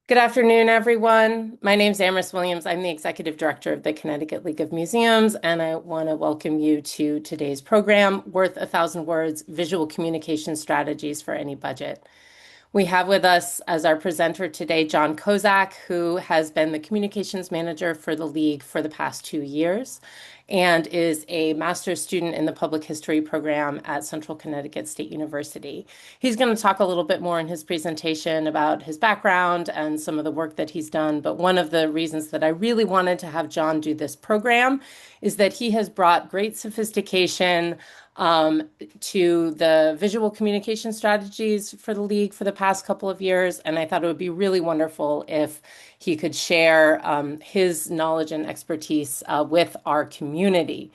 Good afternoon, everyone. My name is Amherst Williams. I'm the Executive Director of the Connecticut League of Museums, and I want to welcome you to today's program, Worth a Thousand Words, Visual Communication Strategies for Any Budget. We have with us as our presenter today John Kozak, who has been the communications manager for the League for the past 2 years and is a master's student in the public history program at Central Connecticut State University. He's going to talk a little bit more in his presentation about his background and some of the work that he's done. But one of the reasons that I really wanted to have John do this program is that he has brought great sophistication to the visual communication strategies for the league for the past couple of years. And I thought it would be really wonderful if he could share his knowledge and expertise with our community.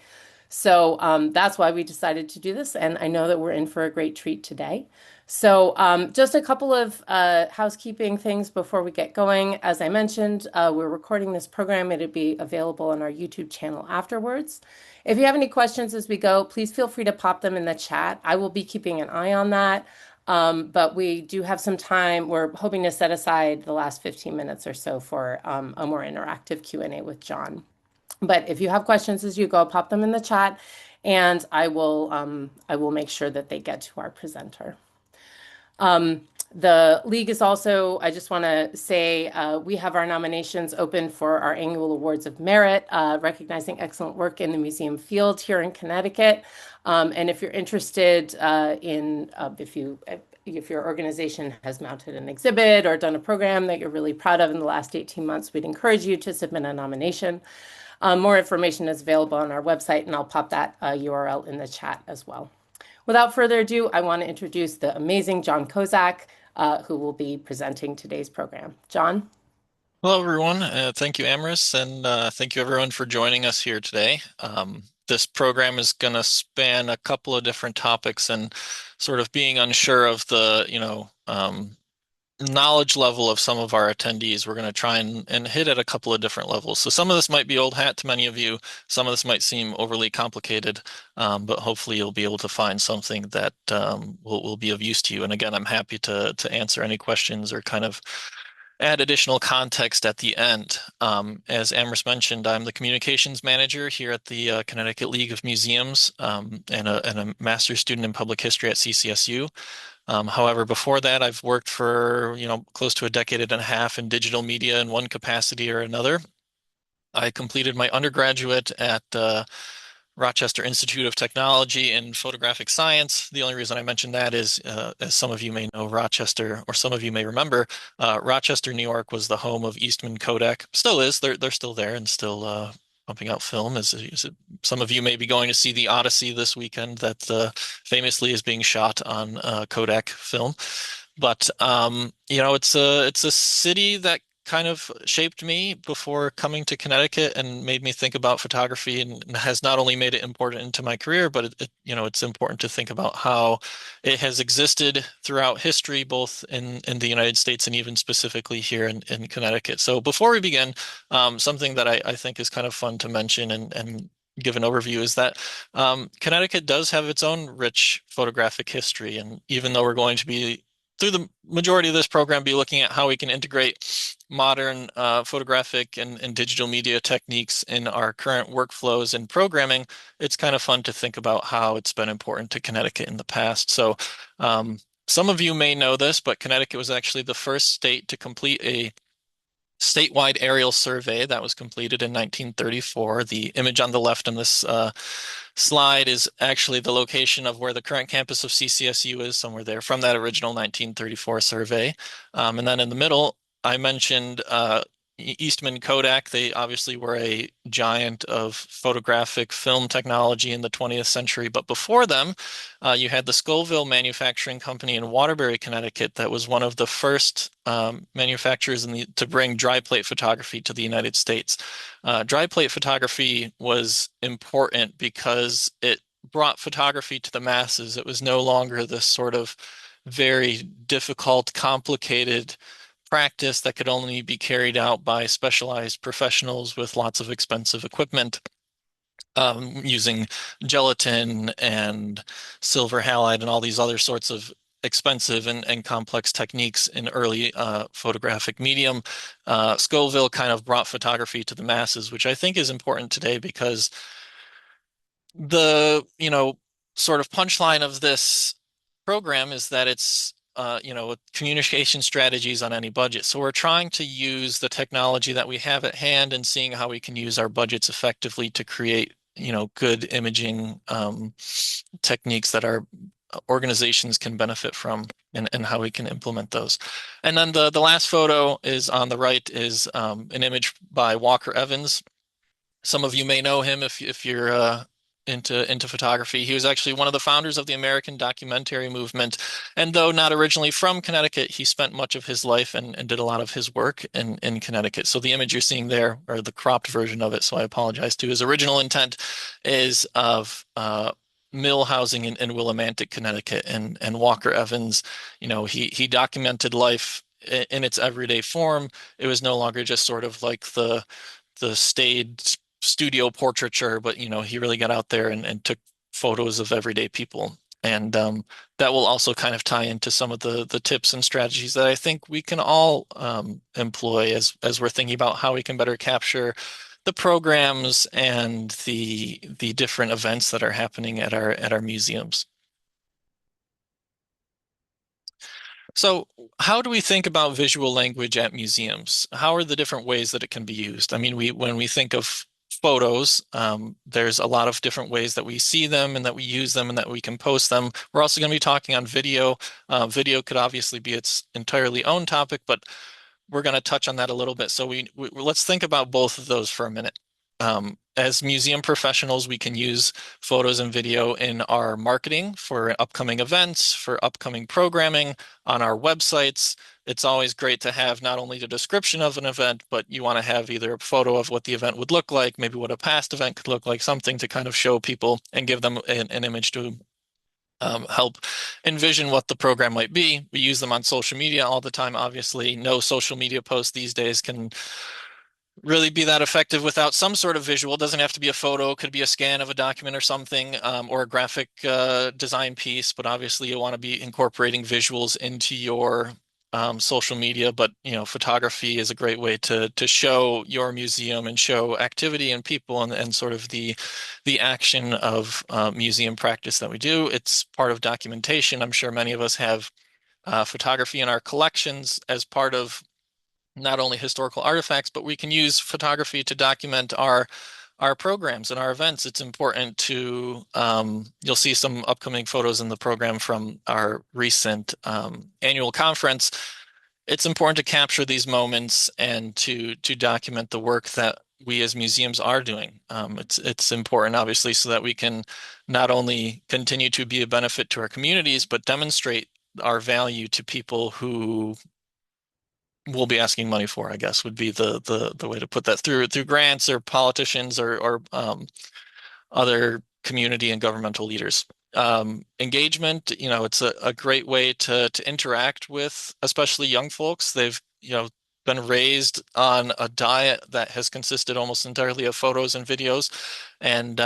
So that's why we decided to do this. And I know that we're in for a great treat today. So just a couple of housekeeping things before we get going. As I mentioned, we're recording this program. It'll be available on our YouTube channel afterwards. If you have any questions as we go, please feel free to pop them in the chat. I will be keeping an eye on that. But we do have some time. We're hoping to set aside the last 15 minutes or so for a more interactive Q&A with John. But if you have questions as you go, pop them in the chat, and I will make sure that they get to our presenter. The league is also, I just want to say, we have our nominations open for our annual awards of merit, recognizing excellent work in the museum field here in Connecticut. And if you're interested if your organization has mounted an exhibit or done a program that you're really proud of in the last 18 months, we'd encourage you to submit a nomination. More information is available on our website, and I'll pop that URL in the chat as well. Without further ado, I want to introduce the amazing John Kozak, who will be presenting today's program. John? Hello, everyone. Thank you, Amris, and thank you, everyone, for joining us here today. This program is going to span a couple of different topics, and sort of being unsure of the, knowledge level of some of our attendees, we're going to try and hit at a couple of different levels. So some of this might be old hat to many of you. Some of this might seem overly complicated, but hopefully you'll be able to find something that will be of use to you. And again, I'm happy to answer any questions or kind of add additional context at the end. As Amherst mentioned, I'm the communications manager here at the Connecticut League of Museums, and a master's student in public history at CCSU. However, before that, I've worked for, close to a decade and a half in digital media in one capacity or another. I completed my undergraduate at Rochester Institute of Technology in photographic science. The only reason I mention that is, as some of you may know, Rochester, or some of you may remember, Rochester, New York was the home of Eastman Kodak. Still is. They're still there and still pumping out film. Some of you may be going to see the Odyssey this weekend that famously is being shot on Kodak film. But it's a city that kind of shaped me before coming to Connecticut and made me think about photography, and has not only made it important into my career, but it's important to think about how it has existed throughout history, both in the United States and even specifically here in Connecticut. So before we begin, something that I think is kind of fun to mention and give an overview is that Connecticut does have its own rich photographic history. And even though we're going to be, through the majority of this program, be looking at how we can integrate modern photographic and digital media techniques in our current workflows and programming, it's kind of fun to think about how it's been important to Connecticut in the past. So some of you may know this, but Connecticut was actually the first state to complete a statewide aerial survey that was completed in 1934. The image on the left in this slide is actually the location of where the current campus of CCSU is, somewhere there from that original 1934 survey. And then in the middle, I mentioned Eastman Kodak. They obviously were a giant of photographic film technology in the 20th century. But before them, you had the Scoville Manufacturing Company in Waterbury, Connecticut, that was one of the first manufacturers to bring dry plate photography to the United States. Dry plate photography was important because it brought photography to the masses. It was no longer this sort of very difficult, complicated practice that could only be carried out by specialized professionals with lots of expensive equipment, using gelatin and silver halide and all these other sorts of expensive and complex techniques in early photographic medium. Scoville kind of brought photography to the masses, which I think is important today because the sort of punchline of this program is that it's communication strategies on any budget. So we're trying to use the technology that we have at hand and seeing how we can use our budgets effectively to create, good imaging techniques that our organizations can benefit from and how we can implement those. And then the last photo is on the right is an image by Walker Evans. Some of you may know him if you're into photography. He was actually one of the founders of the American documentary movement, and though not originally from Connecticut, he spent much of his life and did a lot of his work in Connecticut. So the image you're seeing there, or the cropped version of it, so I apologize to his original intent, is of mill housing in Willimantic, Connecticut, and Walker Evans. He documented life in its everyday form. It was no longer just sort of like the staged studio portraiture, but he really got out there and took photos of everyday people. And that will also kind of tie into some of the tips and strategies that I think we can all employ as we're thinking about how we can better capture the programs and the different events that are happening at our museums. So, how do we think about visual language at museums? How are the different ways that it can be used? I mean, when we think of photos, there's a lot of different ways that we see them and that we use them and that we can post them. We're also going to be talking on video. Video could obviously be its entirely own topic, but we're going to touch on that a little bit. So let's think about both of those for a minute. As museum professionals, we can use photos and video in our marketing for upcoming events, for upcoming programming on our websites. It's always great to have not only the description of an event, but you want to have either a photo of what the event would look like, maybe what a past event could look like, something to kind of show people and give them an image to help envision what the program might be. We use them on social media all the time. Obviously, no social media post these days can really be that effective without some sort of visual. It doesn't have to be a photo, it could be a scan of a document or something, or a graphic design piece. But obviously, you want to be incorporating visuals into your social media. But photography is a great way to show your museum and show activity and people and sort of the action of museum practice that we do. It's part of documentation. I'm sure many of us have photography in our collections as part of not only historical artifacts, but we can use photography to document our programs and our events. It's important to you'll see some upcoming photos in the program from our recent annual conference. It's important to capture these moments and to document the work that we as museums are doing. It's important, obviously, so that we can not only continue to be a benefit to our communities, but demonstrate our value to people who we'll be asking money for, I guess, would be the way to put that through grants or politicians or other community and governmental leaders. Engagement, it's a great way to interact with, especially young folks. They've, been raised on a diet that has consisted almost entirely of photos and videos. And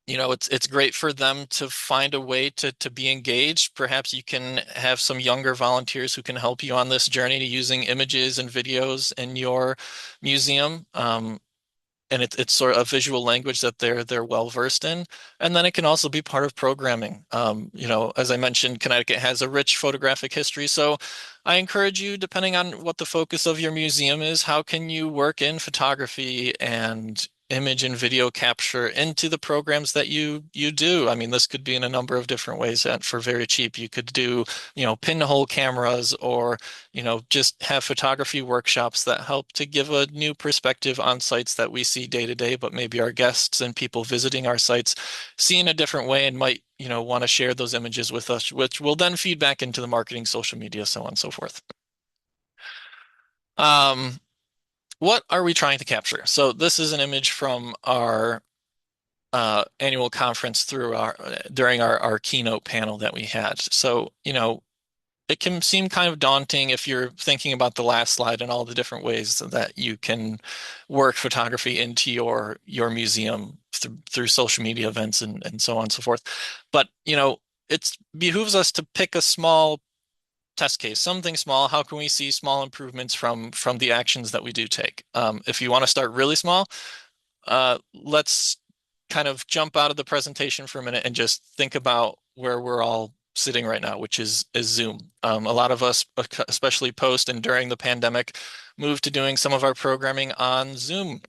it's great for them to find a way to be engaged. Perhaps you can have some younger volunteers who can help you on this journey to using images and videos in your museum. And it's sort of a visual language that they're well versed in. And then it can also be part of programming. As I mentioned, Connecticut has a rich photographic history. So I encourage you, depending on what the focus of your museum is, how can you work in photography and image and video capture into the programs that you do? I mean, this could be in a number of different ways, and for very cheap. You could do, pinhole cameras, or just have photography workshops that help to give a new perspective on sites that we see day to day, but maybe our guests and people visiting our sites see in a different way and might, want to share those images with us, which will then feed back into the marketing, social media, so on and so forth. Um, what are we trying to capture? So this is an image from our annual conference during our keynote panel that we had. So, it can seem kind of daunting if you're thinking about the last slide and all the different ways that you can work photography into your museum through social media events and so on and so forth. But, it behooves us to pick a small test case, something small. How can we see small improvements from the actions that we do take? If you want to start really small, let's kind of jump out of the presentation for a minute and just think about where we're all sitting right now, which is Zoom. A lot of us, especially post and during the pandemic, moved to doing some of our programming on Zoom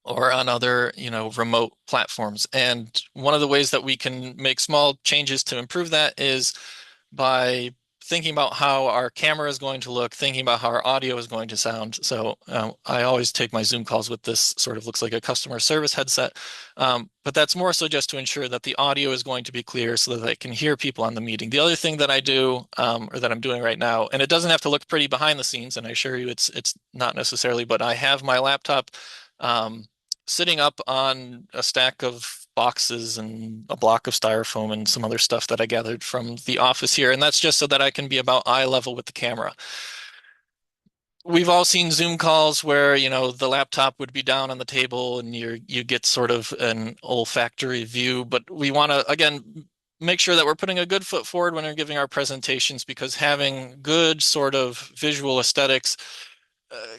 or on other, remote platforms. And one of the ways that we can make small changes to improve that is by thinking about how our camera is going to look, thinking about how our audio is going to sound. So I always take my Zoom calls with this sort of looks like a customer service headset. But that's more so just to ensure that the audio is going to be clear so that I can hear people on the meeting. The other thing that I do, or that I'm doing right now, and it doesn't have to look pretty behind the scenes, and I assure you it's not necessarily, but I have my laptop um, sitting up on a stack of boxes and a block of styrofoam and some other stuff that I gathered from the office here. And that's just so that I can be about eye level with the camera. We've all seen Zoom calls where, the laptop would be down on the table and you get sort of an olfactory view, but we want to, again, make sure that we're putting a good foot forward when we're giving our presentations because having good sort of visual aesthetics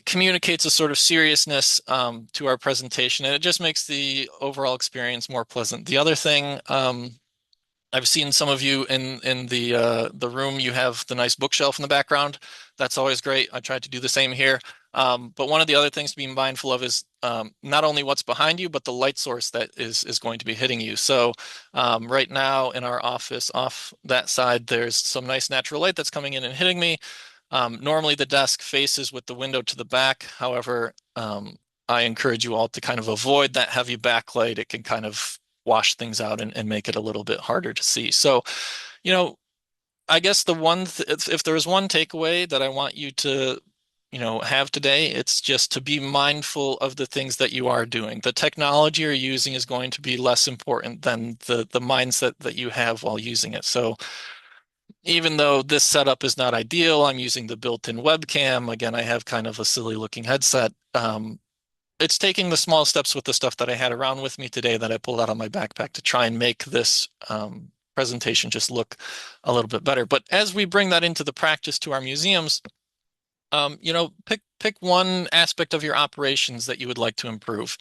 communicates a sort of seriousness to our presentation, and it just makes the overall experience more pleasant. The other thing, I've seen some of you in the room. You have the nice bookshelf in the background. That's always great. I tried to do the same here. But one of the other things to be mindful of is not only what's behind you, but the light source that is going to be hitting you. So right now in our office, off that side, there's some nice natural light that's coming in and hitting me. Normally the desk faces with the window to the back. However, I encourage you all to kind of avoid that heavy backlight. It can kind of wash things out and make it a little bit harder to see. So, you know, I guess the one th if there is one takeaway that I want you to, have today, it's just to be mindful of the things that you are doing. The technology you're using is going to be less important than the mindset that you have while using it. So even though this setup is not ideal, I'm using the built-in webcam. Again, I have kind of a silly looking headset. It's taking the small steps with the stuff that I had around with me today that I pulled out of my backpack to try and make this presentation just look a little bit better. But as we bring that into the practice to our museums, pick one aspect of your operations that you would like to improve.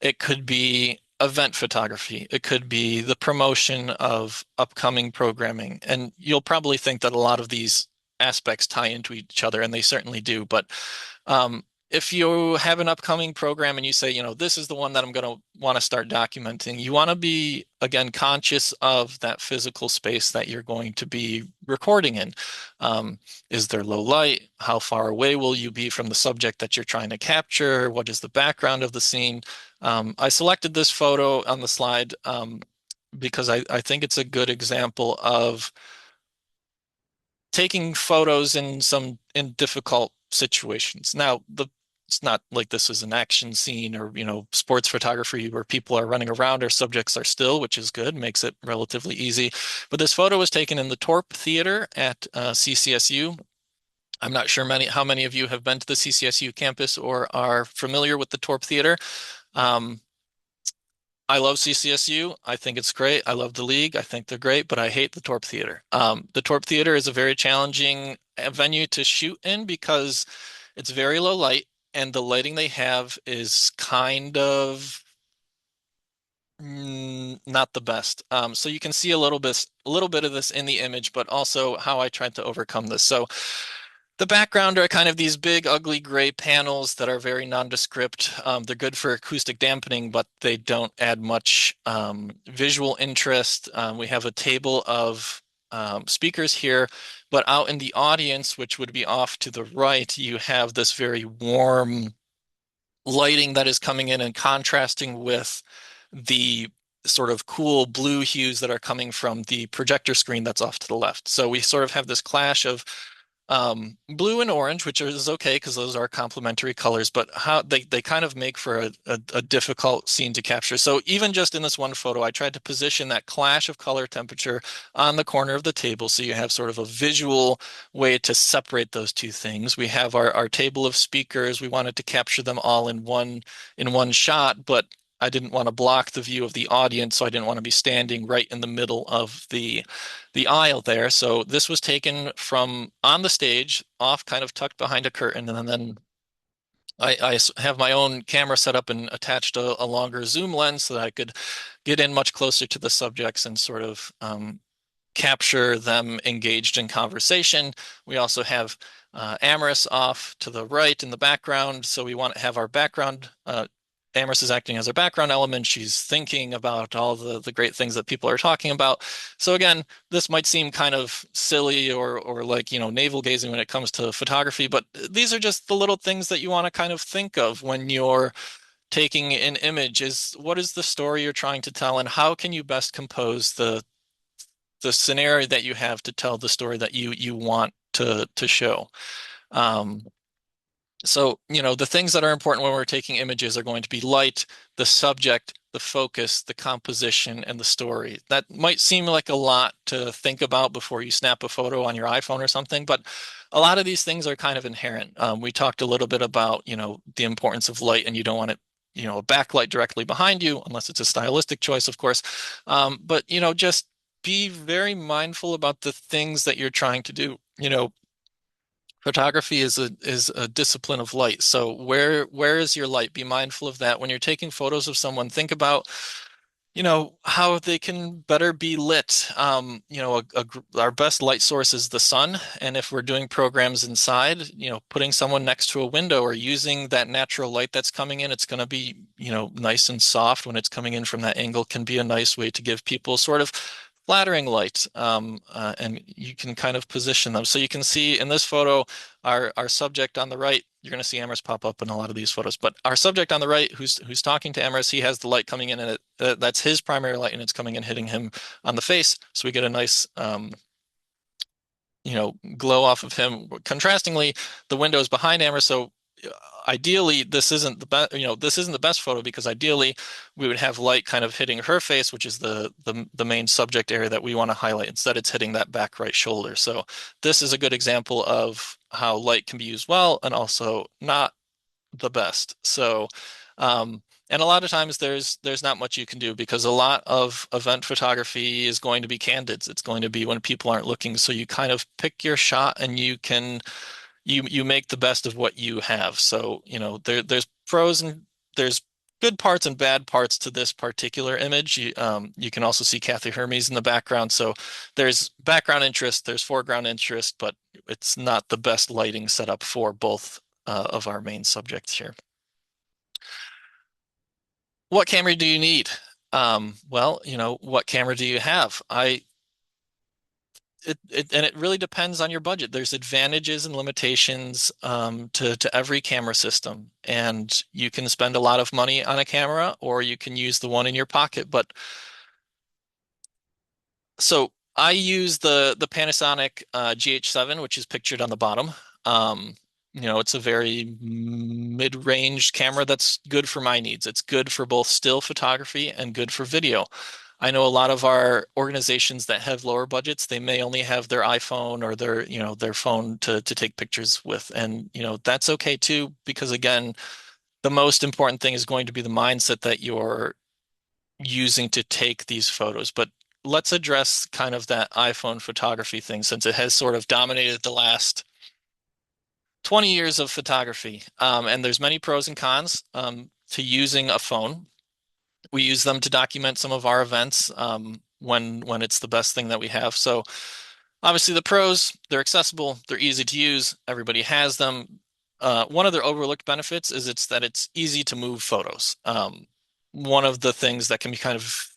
It could be event photography. It could be the promotion of upcoming programming. And you'll probably think that a lot of these aspects tie into each other, and they certainly do. But if you have an upcoming program and you say, this is the one that I'm going to want to start documenting, you want to be, again, conscious of that physical space that you're going to be recording in. Is there low light? How far away will you be from the subject that you're trying to capture? What is the background of the scene? I selected this photo on the slide because I think it's a good example of taking photos in difficult situations. Now, it's not like this is an action scene or, sports photography where people are running around or subjects are still, which is good, makes it relatively easy. But this photo was taken in the Torp Theater at CCSU. I'm not sure how many of you have been to the CCSU campus or are familiar with the Torp Theater. Um, I love CCSU. I think it's great. I love the league. I think they're great, but I hate the Torp Theater. The Torp Theater is a very challenging venue to shoot in because it's very low light, and the lighting they have is kind of not the best. So you can see a little bit of this in the image, but also how I tried to overcome this. So the background are kind of these big, ugly gray panels that are very nondescript. They're good for acoustic dampening, but they don't add much visual interest. We have a table of speakers here, but out in the audience, which would be off to the right, you have this very warm lighting that is coming in and contrasting with the sort of cool blue hues that are coming from the projector screen that's off to the left. So we sort of have this clash of blue and orange, which is okay because those are complementary colors, but how they kind of make for a difficult scene to capture. So even just in this one photo, I tried to position that clash of color temperature on the corner of the table so you have sort of a visual way to separate those two things. We have our table of speakers. We wanted to capture them all in one shot, but I didn't want to block the view of the audience, so I didn't want to be standing right in the middle of the aisle there. So this was taken from on the stage, off, kind of tucked behind a curtain, and then I have my own camera set up and attached a longer zoom lens so that I could get in much closer to the subjects and sort of capture them engaged in conversation. We also have Amaris off to the right in the background, so we want to have our background. Amaris is acting as our background element. She's thinking about all the great things that people are talking about. So again, this might seem kind of silly or like, navel gazing when it comes to photography, but these are just the little things that you want to kind of think of when you're taking an image is what is the story you're trying to tell and how can you best compose the scenario that you have to tell the story that you want to show. Um, so, the things that are important when we're taking images are going to be light, the subject, the focus, the composition, and the story. That might seem like a lot to think about before you snap a photo on your iPhone or something, but a lot of these things are kind of inherent. We talked a little bit about, the importance of light, and you don't want it, a backlight directly behind you, unless it's a stylistic choice, of course. But, just be very mindful about the things that you're trying to do. Photography is a discipline of light. So where is your light? Be mindful of that. When you're taking photos of someone, think about, how they can better be lit. Our best light source is the sun. And if we're doing programs inside, putting someone next to a window or using that natural light that's coming in, it's going to be, nice and soft when it's coming in from that angle can be a nice way to give people sort of flattering light. And you can kind of position them. So you can see in this photo, our subject on the right, you're going to see Amherst pop up in a lot of these photos, but our subject on the right, who's talking to Amherst, he has the light coming in, and that's his primary light, and it's coming and hitting him on the face. So we get a nice, glow off of him. Contrastingly, the window is behind Amherst, so ideally this isn't the best, this isn't the best photo because ideally we would have light kind of hitting her face, which is the main subject area that we want to highlight. Instead, it's hitting that back right shoulder. So this is a good example of how light can be used well and also not the best. So, and a lot of times there's not much you can do because a lot of event photography is going to be candids. It's going to be when people aren't looking. So you kind of pick your shot and you make the best of what you have. So, there's pros and there's good parts and bad parts to this particular image. You can also see Kathy Hermes in the background. So there's background interest, there's foreground interest, but it's not the best lighting setup for both of our main subjects here. What camera do you need? Well, what camera do you have? And it really depends on your budget. There's advantages and limitations to every camera system, and you can spend a lot of money on a camera, or you can use the one in your pocket. But so I use the Panasonic GH7, which is pictured on the bottom. Um, it's a very mid-range camera that's good for my needs. It's good for both still photography and good for video. I know a lot of our organizations that have lower budgets, they may only have their iPhone or their phone to take pictures with. And, that's okay too, because again, the most important thing is going to be the mindset that you're using to take these photos. But let's address kind of that iPhone photography thing since it has sort of dominated the last 20 years of photography. And there's many pros and cons to using a phone. We use them to document some of our events when it's the best thing that we have. So obviously the pros, they're accessible, they're easy to use, everybody has them. One of their overlooked benefits is it's easy to move photos. One of the things that can be kind of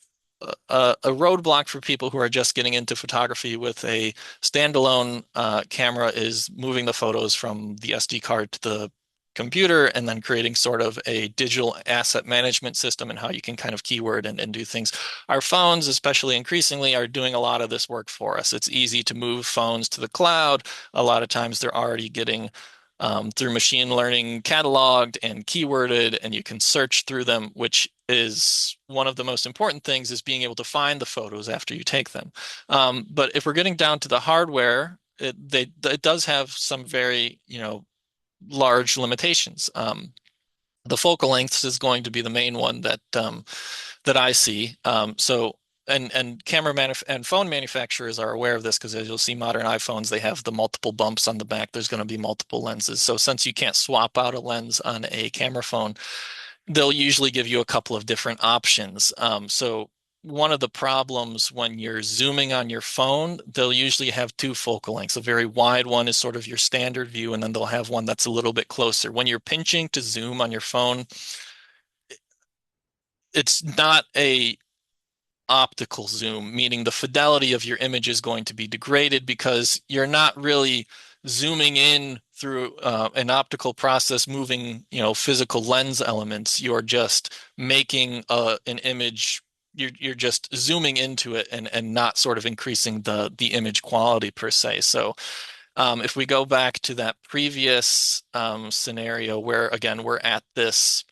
a roadblock for people who are just getting into photography with a standalone camera is moving the photos from the SD card to the computer and then creating sort of a digital asset management system and how you can kind of keyword and do things. Our phones, especially increasingly, are doing a lot of this work for us. It's easy to move phones to the cloud. A lot of times they're already getting through machine learning cataloged and keyworded, and you can search through them, which is one of the most important things is being able to find the photos after you take them. But if we're getting down to the hardware, it does have some very, large limitations. The focal lengths is going to be the main one that I see. And camera manuf and phone manufacturers are aware of this because as you'll see modern iPhones, they have the multiple bumps on the back. There's going to be multiple lenses. So since you can't swap out a lens on a camera phone, they'll usually give you a couple of different options. So one of the problems when you're zooming on your phone, they'll usually have two focal lengths. A very wide one is sort of your standard view, and then they'll have one that's a little bit closer. When you're pinching to zoom on your phone, it's not a optical zoom, meaning the fidelity of your image is going to be degraded because you're not really zooming in through an optical process, moving, physical lens elements. You're just making an image. You're just zooming into it and not sort of increasing the image quality per se. So if we go back to that previous scenario where again we're at this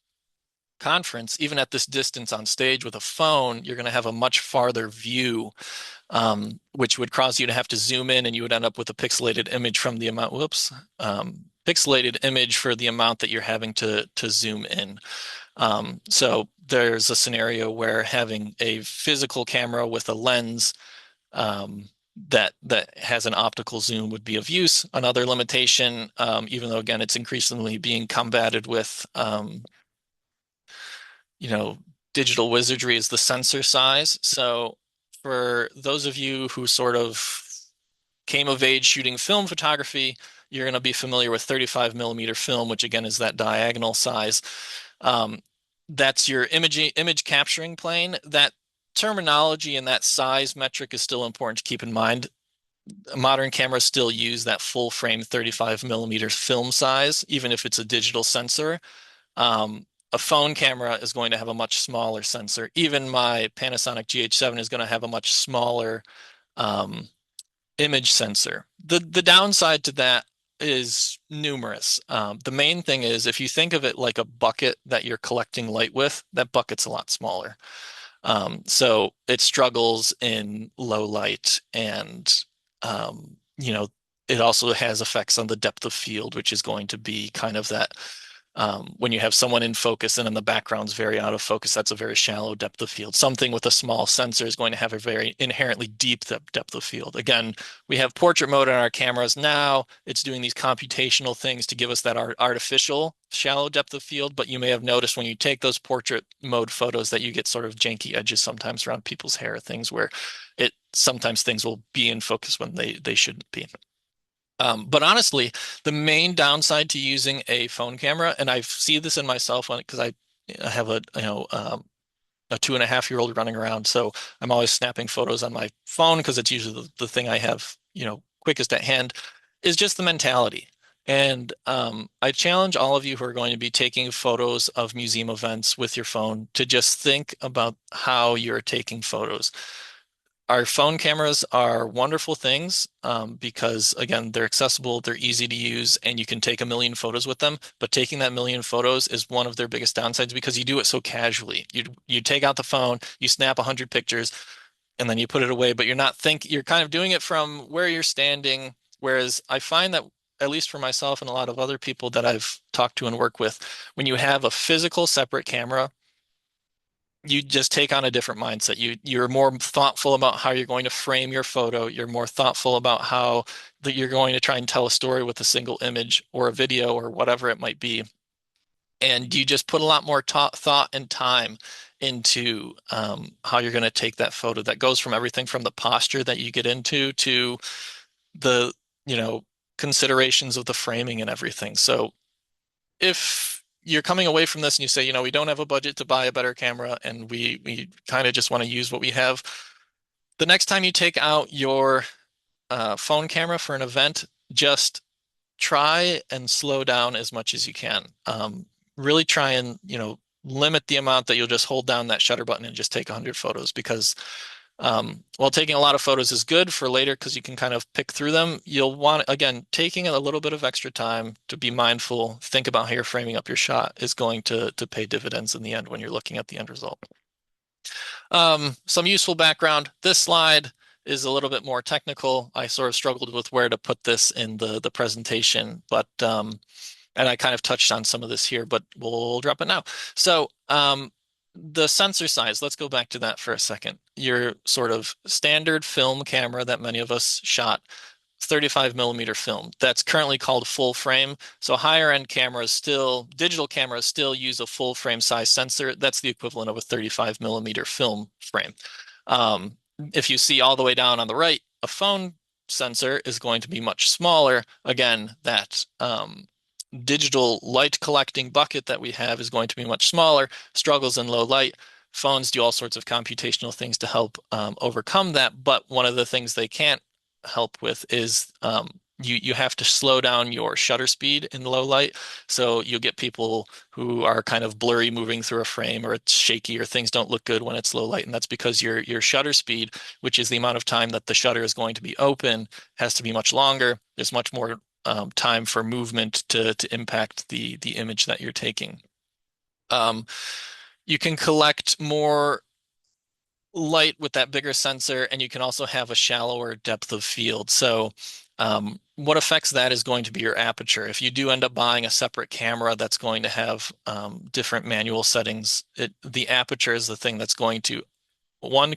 conference, even at this distance on stage with a phone, you're going to have a much farther view, which would cause you to have to zoom in and you would end up with a pixelated image from the amount, pixelated image for the amount that you're having to zoom in. So there's a scenario where having a physical camera with a lens that has an optical zoom would be of use. Another limitation, even though again it's increasingly being combated with you know, digital wizardry is the sensor size. So for those of you who sort of came of age shooting film photography, you're going to be familiar with 35 millimeter film, which again is that diagonal size. Um, that's your image capturing plane. That terminology and that size metric is still important to keep in mind. Modern cameras still use that full frame 35 millimeter film size, even if it's a digital sensor. A phone camera is going to have a much smaller sensor. Even my Panasonic GH7 is going to have a much smaller um, image sensor. The downside to that is numerous. The main thing is if you think of it like a bucket that you're collecting light with, that bucket's a lot smaller. So it struggles in low light and it also has effects on the depth of field, which is going to be kind of that when you have someone in focus and in the background's very out of focus, that's a very shallow depth of field. Something with a small sensor is going to have a very inherently deep depth of field. Again, we have portrait mode on our cameras now. It's doing these computational things to give us that artificial shallow depth of field, but you may have noticed when you take those portrait mode photos that you get sort of janky edges sometimes around people's hair, things where it sometimes things will be in focus when they shouldn't be. But honestly, the main downside to using a phone camera, and I see this in myself because I have a 2.5-year-old running around, so I'm always snapping photos on my phone because it's usually the thing I have, quickest at hand, is just the mentality. And I challenge all of you who are going to be taking photos of museum events with your phone to just think about how you're taking photos. Our phone cameras are wonderful things because, again, they're accessible, they're easy to use, and you can take a million photos with them. But taking that million photos is one of their biggest downsides because you do it so casually. You take out the phone, you snap 100 pictures, and then you put it away. But you're kind of doing it from where you're standing. Whereas I find that, at least for myself and a lot of other people that I've talked to and worked with, when you have a physical separate camera, you just take on a different mindset. You're more thoughtful about how you're going to frame your photo. You're more thoughtful about how that you're going to try and tell a story with a single image or a video or whatever it might be. And you just put a lot more thought and time into how you're going to take that photo. That goes from everything from the posture that you get into to the, considerations of the framing and everything. So if you're coming away from this and you say, we don't have a budget to buy a better camera and we kind of just want to use what we have, the next time you take out your phone camera for an event, just try and slow down as much as you can. Really try and, limit the amount that you'll just hold down that shutter button and just take 100 photos because while taking a lot of photos is good for later because you can kind of pick through them, you'll want, again, taking a little bit of extra time to be mindful, think about how you're framing up your shot is going to pay dividends in the end when you're looking at the end result. Some useful background. This slide is a little bit more technical. I sort of struggled with where to put this in the presentation, but And I kind of touched on some of this here, but we'll drop it now. So, the sensor size, let's go back to that for a second. Your sort of standard film camera that many of us shot, 35 millimeter film. That's currently called full frame. So higher end cameras still, digital cameras still use a full frame size sensor. That's the equivalent of a 35 millimeter film frame. Um, if you see all the way down on the right, a phone sensor is going to be much smaller. Again, that digital light collecting bucket that we have is going to be much smaller, struggles in low light. Phones do all sorts of computational things to help overcome that, but one of the things they can't help with is you have to slow down your shutter speed in low light. So you'll get people who are kind of blurry moving through a frame, or it's shaky, or things don't look good when it's low light, and that's because your shutter speed, which is the amount of time that the shutter is going to be open, has to be much longer. There's much more time for movement to impact the image that you're taking. Um, you can collect more light with that bigger sensor, and you can also have a shallower depth of field. So, what affects that is going to be your aperture. If you do end up buying a separate camera that's going to have different manual settings, the aperture is the thing that's going to one,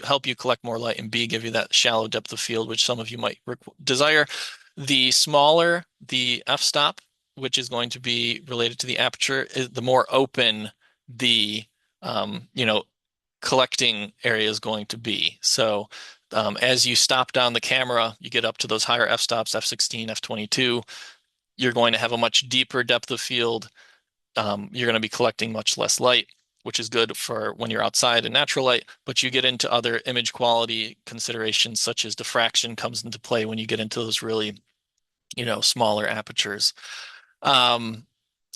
help you collect more light, and B, give you that shallow depth of field, which some of you might desire. The smaller the f-stop, which is going to be related to the aperture, the more open the you know, collecting area is going to be. So as you stop down the camera, you get up to those higher f-stops, f16, f22, you're going to have a much deeper depth of field. You're going to be collecting much less light, which is good for when you're outside in natural light, but you get into other image quality considerations such as diffraction comes into play when you get into those really, smaller apertures. Um,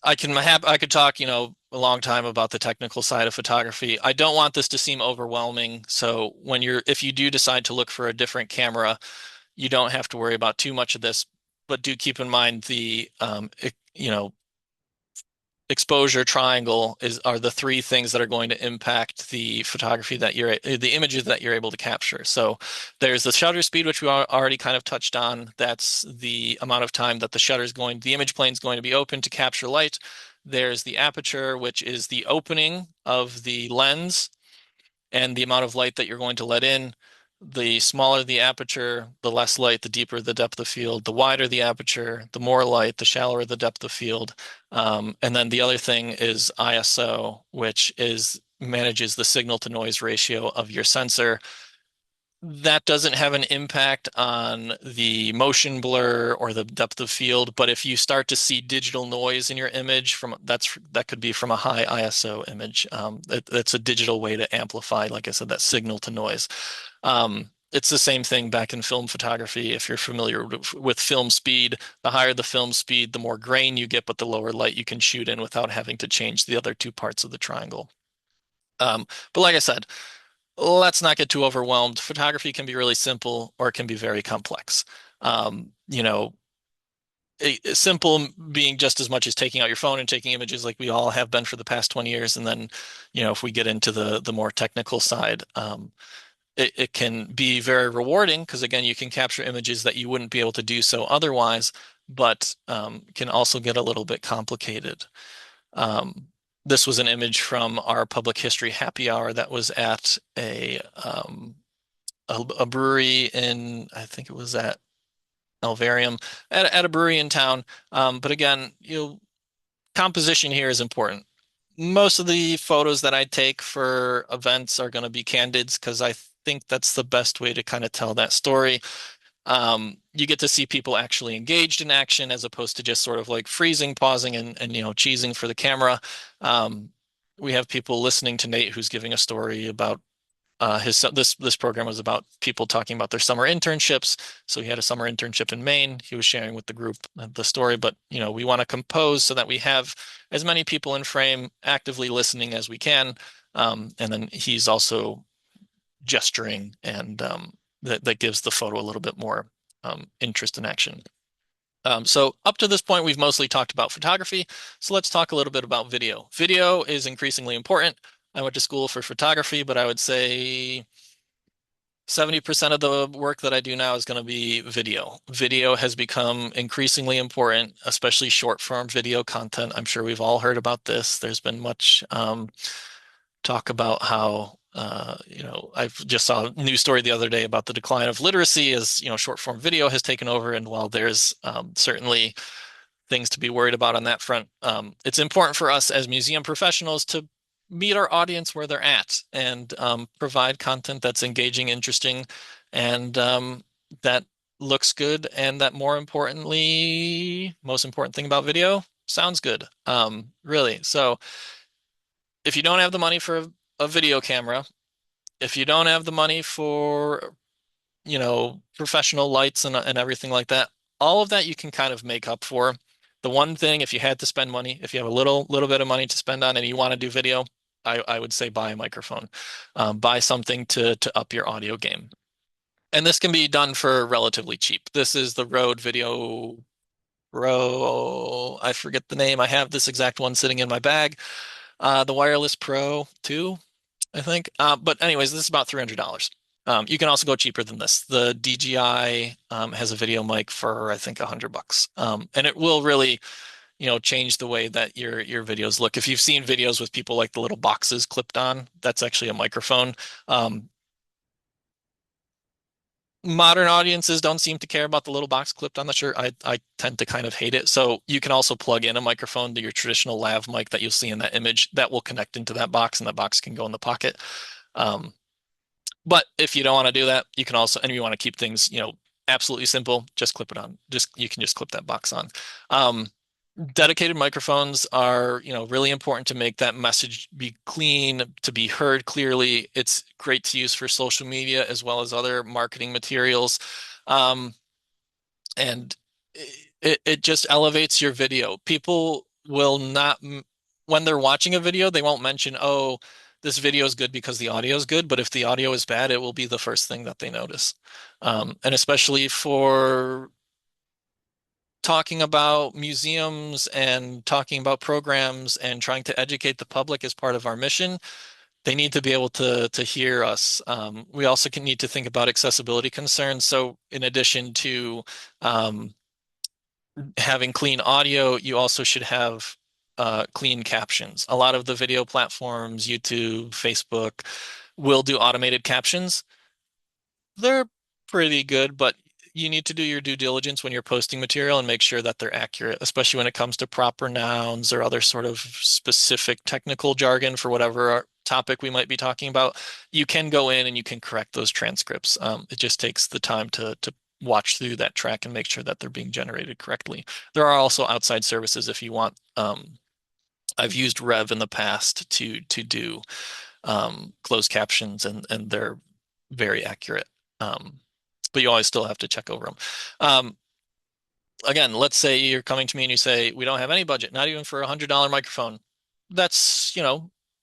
I could talk, a long time about the technical side of photography. I don't want this to seem overwhelming. So if you do decide to look for a different camera, you don't have to worry about too much of this, but do keep in mind exposure triangle are the three things that are going to impact the photography the images that you're able to capture. So there's the shutter speed, which we already kind of touched on. That's the amount of time that the image plane is going to be open to capture light. There's the aperture, which is the opening of the lens and the amount of light that you're going to let in. The smaller the aperture, the less light, the deeper the depth of field. The wider the aperture, the more light, the shallower the depth of field. And then the other thing is ISO, which manages the signal to noise ratio of your sensor. That doesn't have an impact on the motion blur or the depth of field, but if you start to see digital noise in your image that could be from a high ISO image. That's a digital way to amplify, like I said, that signal to noise. It's the same thing back in film photography. If you're familiar with film speed, the higher the film speed, the more grain you get, but the lower light you can shoot in without having to change the other two parts of the triangle. But like I said, let's not get too overwhelmed. Photography can be really simple or it can be very complex. Um, you know, Simple being just as much as taking out your phone and taking images like we all have been for the past 20 years. And then, if we get into the more technical side, it can be very rewarding because again, you can capture images that you wouldn't be able to do so otherwise, but can also get a little bit complicated. Um, this was an image from our public history happy hour that was at a brewery I think it was at Alvarium, at a brewery in town. But again, composition here is important. Most of the photos that I take for events are going to be candids because I think that's the best way to kind of tell that story. You get to see people actually engaged in action as opposed to just sort of like freezing, pausing, and cheesing for the camera. Um, we have people listening to Nate who's giving a story about this program was about people talking about their summer internships. So he had a summer internship in Maine. He was sharing with the group the story, but we want to compose so that we have as many people in frame actively listening as we can. And then he's also gesturing, and that gives the photo a little bit more interest and action. So up to this point, we've mostly talked about photography. So let's talk a little bit about video. Video is increasingly important. I went to school for photography, but I would say 70% of the work that I do now is going to be video. Video has become increasingly important, especially short form video content. I'm sure we've all heard about this. There's been much talk about how, I've just saw a news story the other day about the decline of literacy as, short form video has taken over. And while there's certainly things to be worried about on that front. It's important for us as museum professionals to meet our audience where they're at and provide content that's engaging, interesting, and that looks good, and that more importantly, most important thing about video, sounds good. Really. So if you don't have the money for a video camera, if you don't have the money for professional lights and everything like that. All of that you can kind of make up for. The one thing, if you had to spend money, if you have a little bit of money to spend on and you want to do video, I would say buy a microphone. Buy something to up your audio game. And this can be done for relatively cheap. This is the Rode Video Pro. I forget the name. I have this exact one sitting in my bag. The Wireless Pro 2. I think. But anyways, this is about $300. You can also go cheaper than this. The DJI has a video mic for I think $100, and it will really, change the way that your videos look. If you've seen videos with people like the little boxes clipped on, that's actually a microphone. Modern audiences don't seem to care about the little box clipped on the shirt. I tend to kind of hate it. So you can also plug in a microphone to your traditional lav mic that you'll see in that image that will connect into that box, and that box can go in the pocket. Um, But if you don't want to do that, you can also, and you want to keep things, absolutely simple, just clip it on. You can just clip that box on. Um, Dedicated microphones are, really important to make that message be clean, to be heard clearly. It's great to use for social media as well as other marketing materials. Um, and it just elevates your video. People will not, when they're watching a video, they won't mention, oh, this video is good because the audio is good, but if the audio is bad, it will be the first thing that they notice. And especially for talking about museums and talking about programs and trying to educate the public as part of our mission, they need to be able to hear us. We also need to think about accessibility concerns. So in addition to having clean audio, you also should have clean captions. A lot of the video platforms, YouTube, Facebook, will do automated captions. They're pretty good, but you need to do your due diligence when you're posting material and make sure that they're accurate, especially when it comes to proper nouns or other sort of specific technical jargon for whatever topic we might be talking about. You can go in and you can correct those transcripts. It just takes the time to watch through that track and make sure that they're being generated correctly. There are also outside services if you want. I've used Rev in the past to do closed captions, and they're very accurate. Um, but you always still have to check over them. Again, let's say you're coming to me and you say, we don't have any budget, not even for $100 microphone. That's,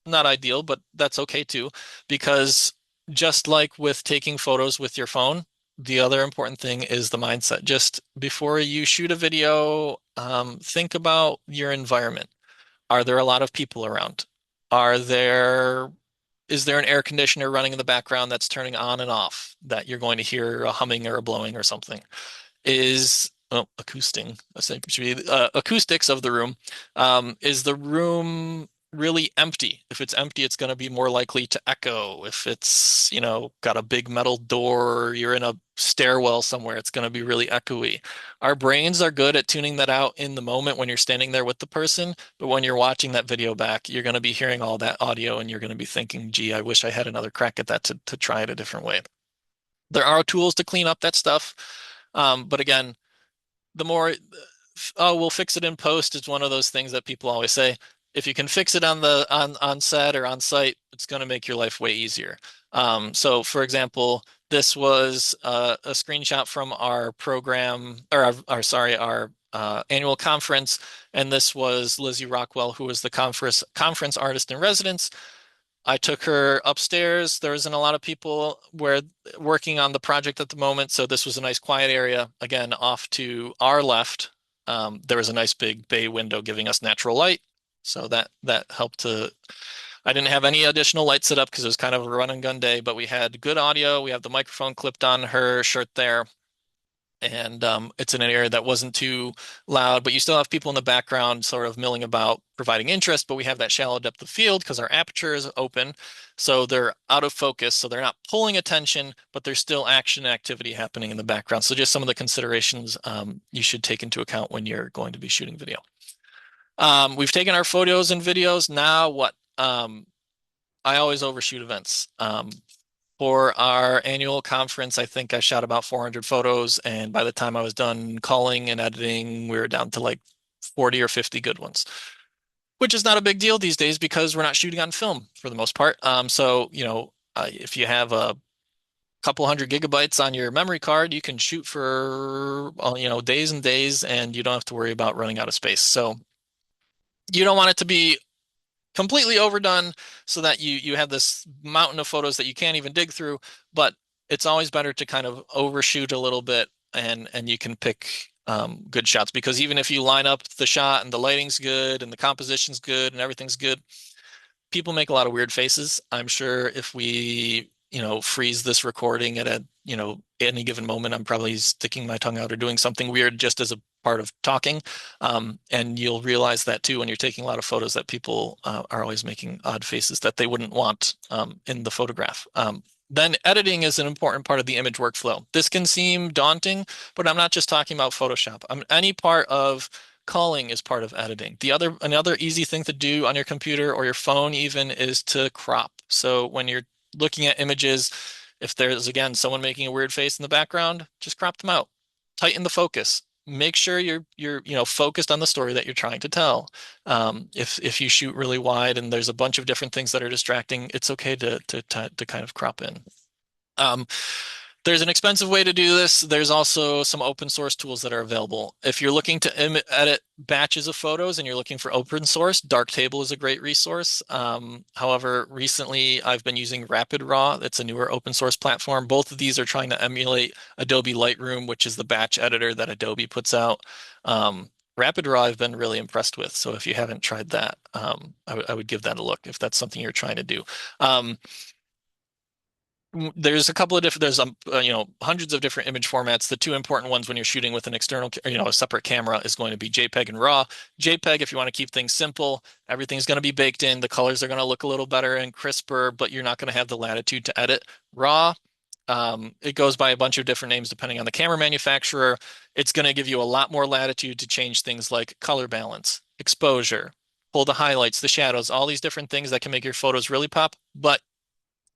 not ideal, but that's okay too, because just like with taking photos with your phone, the other important thing is the mindset. Just before you shoot a video, think about your environment. Are there a lot of people around? Are there is there an air conditioner running in the background that's turning on and off that you're going to hear a humming or a blowing or something? Is acousting, essentially, acoustics of the room. Is the room really empty? If it's empty, it's going to be more likely to echo. If it's, got a big metal door, you're in a stairwell somewhere, it's going to be really echoey. Our brains are good at tuning that out in the moment when you're standing there with the person, but when you're watching that video back, you're going to be hearing all that audio and you're going to be thinking, gee, I wish I had another crack at that to try it a different way. There are tools to clean up that stuff. But again, the more, oh, we'll fix it in post is one of those things that people always say. If you can fix it on set or on site, it's going to make your life way easier. So for example, this was a screenshot from our program, or our annual conference, and this was Lizzie Rockwell, who was the conference artist in residence. I took her upstairs. There isn't a lot of people working on the project at the moment, so this was a nice quiet area. Again, off to our left, there was a nice big bay window giving us natural light, so that helped to, I didn't have any additional lights set up because it was kind of a run and gun day, but we had good audio. We have the microphone clipped on her shirt there, and it's in an area that wasn't too loud, but you still have people in the background sort of milling about, providing interest, but we have that shallow depth of field because our aperture is open, so they're out of focus, so they're not pulling attention, but there's still action and activity happening in the background. So just some of the considerations you should take into account when you're going to be shooting video. We've taken our photos and videos. Now what? I always overshoot events. For our annual conference, I think I shot about 400 photos, and by the time I was done calling and editing, we were down to like 40 or 50 good ones, which is not a big deal these days because we're not shooting on film for the most part. If you have a couple hundred gigabytes on your memory card, you can shoot for, days and days, and you don't have to worry about running out of space. So you don't want it to be completely overdone so that you have this mountain of photos that you can't even dig through, but it's always better to kind of overshoot a little bit, and you can pick good shots, because even if you line up the shot and the lighting's good and the composition's good and everything's good, people make a lot of weird faces. I'm sure if we, freeze this recording at any given moment, I'm probably sticking my tongue out or doing something weird just as a part of talking. And you'll realize that too when you're taking a lot of photos, that people are always making odd faces that they wouldn't want in the photograph. Then editing is an important part of the image workflow. This can seem daunting, but I'm not just talking about Photoshop. Any part of calling is part of editing. Another easy thing to do on your computer or your phone even is to crop. So when you're looking at images, if there's again someone making a weird face in the background, just crop them out. Tighten the focus. Make sure you're focused on the story that you're trying to tell. If you shoot really wide and there's a bunch of different things that are distracting, it's okay to kind of crop in. Um, there's an expensive way to do this. There's also some open source tools that are available. If you're looking to edit batches of photos and you're looking for open source, Darktable is a great resource. However, recently I've been using Rapid Raw. It's a newer open source platform. Both of these are trying to emulate Adobe Lightroom, which is the batch editor that Adobe puts out. Rapid Raw I've been really impressed with. So if you haven't tried that, I would give that a look if that's something you're trying to do. Um, there's a couple of different, there's hundreds of different image formats. The two important ones when you're shooting with an external, a separate camera, is going to be JPEG and RAW. JPEG, if you want to keep things simple, everything's going to be baked in. The colors are going to look a little better and crisper, but you're not going to have the latitude to edit. RAW, it goes by a bunch of different names depending on the camera manufacturer. It's going to give you a lot more latitude to change things like color balance, exposure, pull the highlights, the shadows, all these different things that can make your photos really pop. But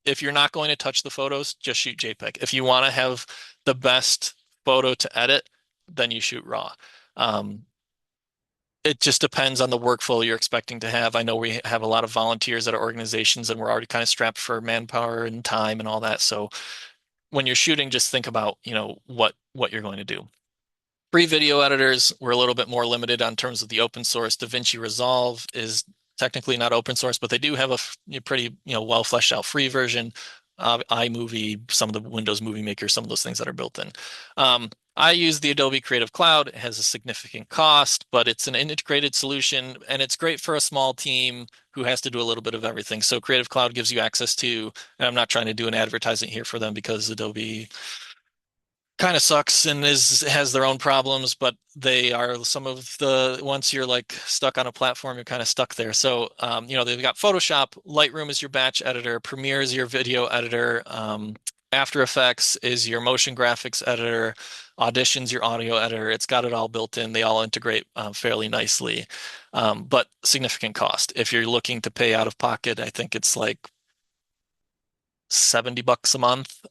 if you're not going to touch the photos, just shoot JPEG. If you want to have the best photo to edit, then you shoot RAW. Um, it just depends on the workflow you're expecting to have. I know we have a lot of volunteers at our organizations, and we're already kind of strapped for manpower and time and all that. So when you're shooting, just think about, what you're going to do. Free video editors, we're a little bit more limited on terms of the open source. DaVinci Resolve is technically not open source, but they do have a pretty, well fleshed out free version. iMovie, some of the Windows Movie Maker, some of those things that are built in. I use the Adobe Creative Cloud. It has a significant cost, but it's an integrated solution, and it's great for a small team who has to do a little bit of everything. So Creative Cloud gives you access to, and I'm not trying to do an advertising here for them because Adobe kind of sucks and has their own problems, but they are some of the once you're like stuck on a platform, you're kind of stuck there. So they've got Photoshop, Lightroom is your batch editor, Premiere is your video editor, After Effects is your motion graphics editor, Audition's your audio editor. It's got it all built in. They all integrate fairly nicely, but significant cost. If you're looking to pay out of pocket, I think it's like $70 a month.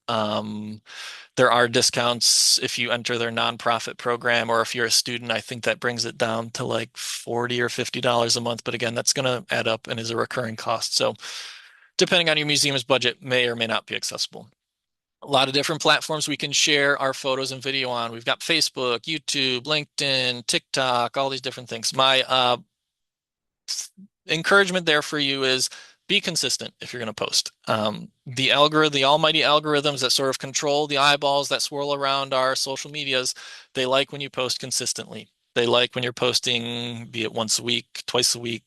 There are discounts if you enter their nonprofit program, or if you're a student, I think that brings it down to like $40 or $50 a month. But again, that's going to add up and is a recurring cost. So depending on your museum's budget, may or may not be accessible. A lot of different platforms we can share our photos and video on. We've got Facebook, YouTube, LinkedIn, TikTok, all these different things. My encouragement there for you is be consistent if you're going to post. The almighty algorithms that sort of control the eyeballs that swirl around our social medias, they like when you post consistently. They like when you're posting, be it once a week, twice a week,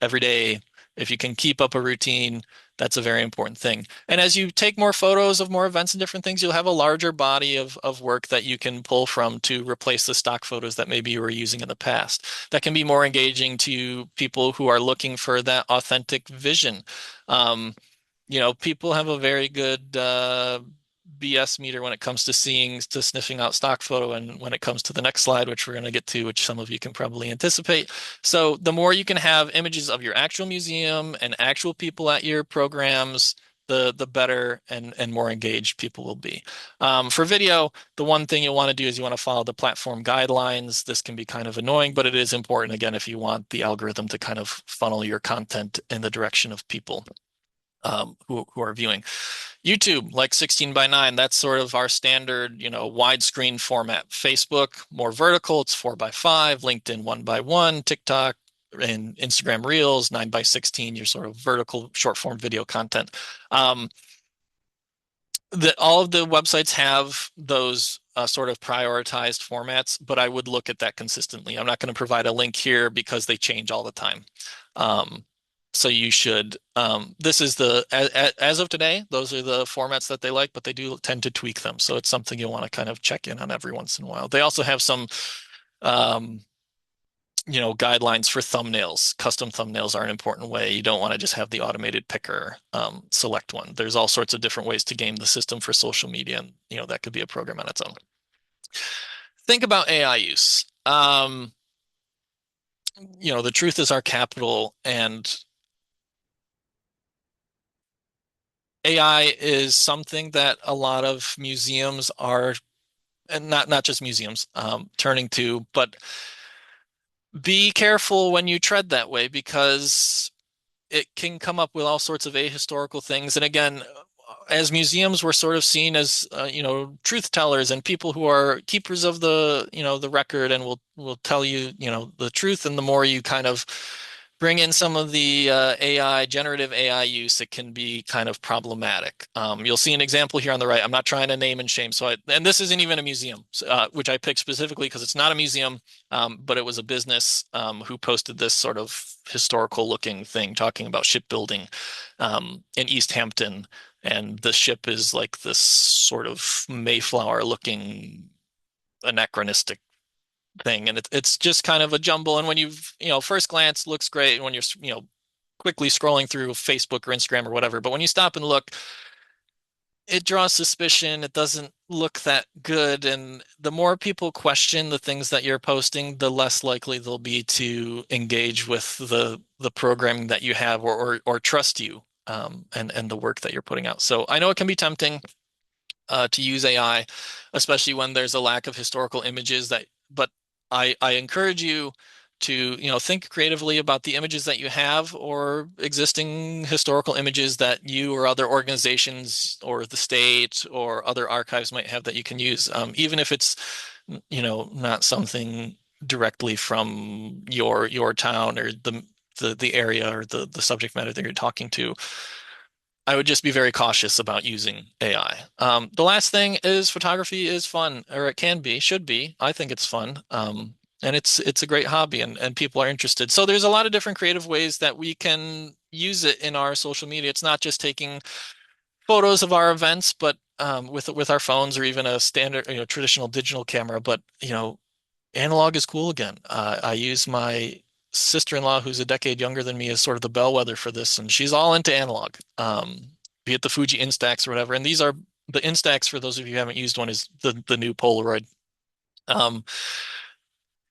every day. If you can keep up a routine, that's a very important thing. And as you take more photos of more events and different things, you'll have a larger body of work that you can pull from to replace the stock photos that maybe you were using in the past. That can be more engaging to people who are looking for that authentic vision. Um, People have a very good BS meter when it comes to sniffing out stock photo, and when it comes to the next slide, which we're going to get to, which some of you can probably anticipate. So the more you can have images of your actual museum and actual people at your programs, the better and more engaged people will be. For video, the one thing you'll want to do is you want to follow the platform guidelines. This can be kind of annoying, but it is important, again, if you want the algorithm to kind of funnel your content in the direction of people who are viewing. YouTube, like 16 by 9, that's sort of our standard, widescreen format. Facebook, more vertical, it's 4 by 5. LinkedIn, 1 by 1. TikTok and Instagram Reels, 9 by 16, your sort of vertical short form video content. Um, all of the websites have those sort of prioritized formats, but I would look at that consistently. I'm not going to provide a link here because they change all the time. Um, so you should, this is as of today, those are the formats that they like, but they do tend to tweak them. So it's something you want to kind of check in on every once in a while. They also have some, um, guidelines for thumbnails. Custom thumbnails are an important way. You don't want to just have the automated picker select one. There's all sorts of different ways to game the system for social media, and that could be a program on its own. Think about AI use. The truth is our capital, and AI is something that a lot of museums are, and not just museums, turning to, but be careful when you tread that way because it can come up with all sorts of ahistorical things. And again, as museums, we're sort of seen as truth tellers and people who are keepers of the record, and will tell you the truth. And the more you kind of bring in some of the generative AI use, it can be kind of problematic. You'll see an example here on the right. I'm not trying to name and shame, and this isn't even a museum, which I picked specifically because it's not a museum, but it was a business who posted this sort of historical looking thing talking about shipbuilding in East Hampton. And the ship is like this sort of Mayflower looking anachronistic thing. And it's just kind of a jumble. And when first glance looks great when you're, quickly scrolling through Facebook or Instagram or whatever. But when you stop and look, it draws suspicion. It doesn't look that good. And the more people question the things that you're posting, the less likely they'll be to engage with the programming that you have or trust you and the work that you're putting out. So I know it can be tempting to use AI, especially when there's a lack of historical images but I encourage you to, think creatively about the images that you have or existing historical images that you or other organizations or the state or other archives might have that you can use, even if it's, not something directly from your town or the area or the subject matter that you're talking to. I would just be very cautious about using AI. The last thing is photography is fun, or it can be, should be. I think it's fun. And it's a great hobby and people are interested. So there's a lot of different creative ways that we can use it in our social media. It's not just taking photos of our events, but with our phones or even a standard, traditional digital camera. But analog is cool again. I use my sister-in-law, who's a decade younger than me, as sort of the bellwether for this, and she's all into analog, be it the Fuji Instax or whatever. And these are the Instax, for those of you who haven't used one, is the new Polaroid. Um,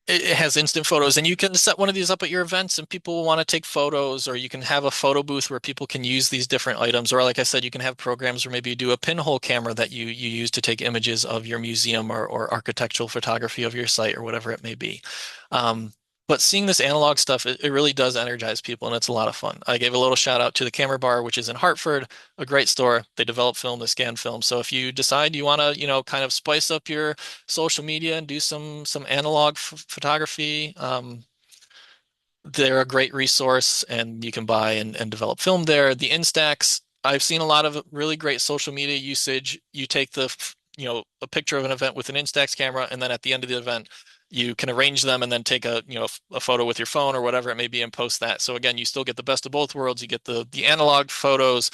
it has instant photos, and you can set one of these up at your events, and people will want to take photos, or you can have a photo booth where people can use these different items, or like I said, you can have programs where maybe you do a pinhole camera that you use to take images of your museum or architectural photography of your site or whatever it may be. But seeing this analog stuff, it really does energize people, and it's a lot of fun. I gave a little shout out to the Camera Bar, which is in Hartford, a great store. They develop film, they scan film. So if you decide you want to, kind of spice up your social media and do some analog photography, they're a great resource, and you can buy and develop film there. The Instax, I've seen a lot of really great social media usage. You take a picture of an event with an Instax camera, and then at the end of the event, you can arrange them and then take a photo with your phone or whatever it may be and post that. So again, you still get the best of both worlds. You get the analog photos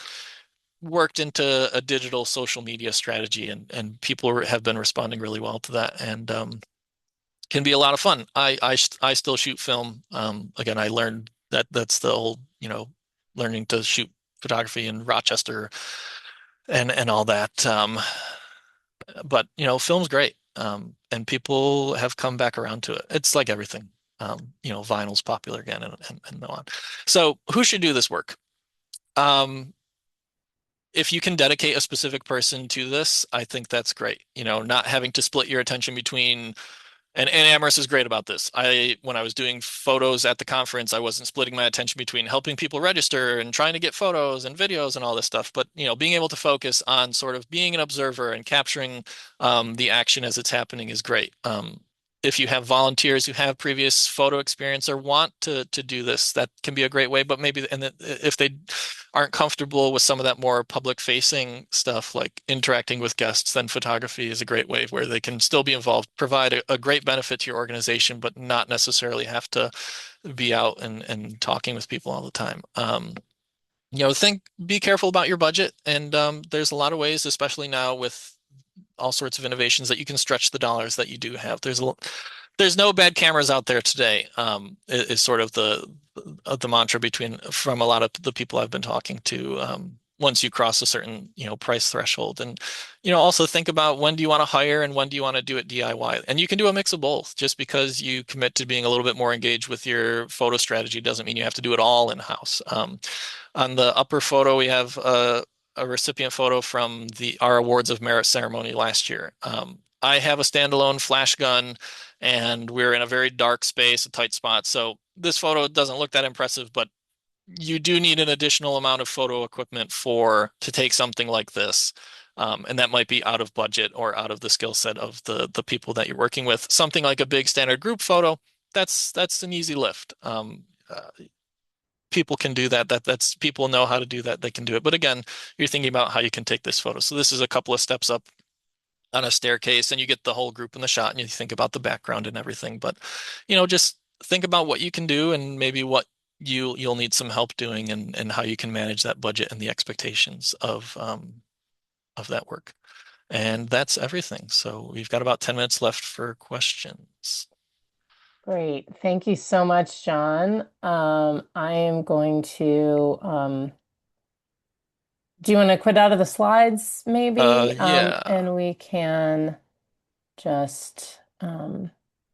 worked into a digital social media strategy, and people have been responding really well to that, and can be a lot of fun. I still shoot film. Again, I learned that's the old, learning to shoot photography in Rochester and all that. But film's great. And people have come back around to it. It's like everything. Vinyl's popular again and so on. So who should do this work? Um, if you can dedicate a specific person to this, I think that's great. Not having to split your attention between and Amherst is great about this. When I was doing photos at the conference, I wasn't splitting my attention between helping people register and trying to get photos and videos and all this stuff. But, being able to focus on sort of being an observer and capturing the action as it's happening is great. If you have volunteers who have previous photo experience or want to do this, that can be a great way. But maybe, if they aren't comfortable with some of that more public facing stuff, like interacting with guests, then photography is a great way where they can still be involved, provide a great benefit to your organization, but not necessarily have to be out and talking with people all the time. Be careful about your budget. And there's a lot of ways, especially now with all sorts of innovations, that you can stretch the dollars that you do have. There's no bad cameras out there today. Is sort of the mantra from a lot of the people I've been talking to. Once you cross a certain price threshold, and also think about when do you want to hire and when do you want to do it DIY, and you can do a mix of both. Just because you commit to being a little bit more engaged with your photo strategy doesn't mean you have to do it all in-house. On the upper photo, we have a recipient photo from our Awards of Merit ceremony last year. I have a standalone flash gun, and we're in a very dark space, a tight spot. So this photo doesn't look that impressive, but you do need an additional amount of photo equipment to take something like this. And that might be out of budget or out of the skill set of the people that you're working with. Something like a big standard group photo, that's an easy lift. People can do that. That's people know how to do that. They can do it. But again, you're thinking about how you can take this photo. So this is a couple of steps up on a staircase, and you get the whole group in the shot, and you think about the background and everything. But just think about what you can do and maybe what you'll need some help doing, and how you can manage that budget and the expectations of that work. And that's everything. So we've got about 10 minutes left for questions. Great. Thank you so much, John. I am going to, do you want to quit out of the slides maybe? Yeah. And we can just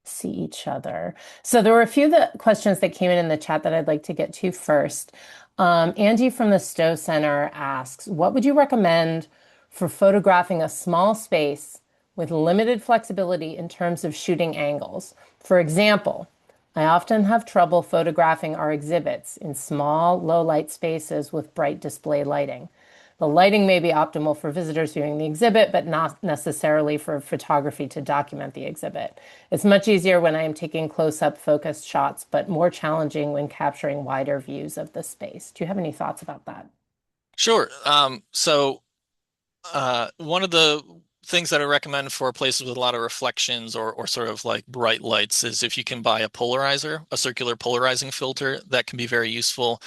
see each other. So there were a few questions that came in the chat that I'd like to get to first. Angie from the Stowe Center asks, what would you recommend for photographing a small space with limited flexibility in terms of shooting angles? For example, I often have trouble photographing our exhibits in small, low light spaces with bright display lighting. The lighting may be optimal for visitors viewing the exhibit, but not necessarily for photography to document the exhibit. It's much easier when I am taking close-up focused shots, but more challenging when capturing wider views of the space. Do you have any thoughts about that? Sure. One of the things that I recommend for places with a lot of reflections or sort of like bright lights is if you can buy a polarizer, a circular polarizing filter, that can be very useful.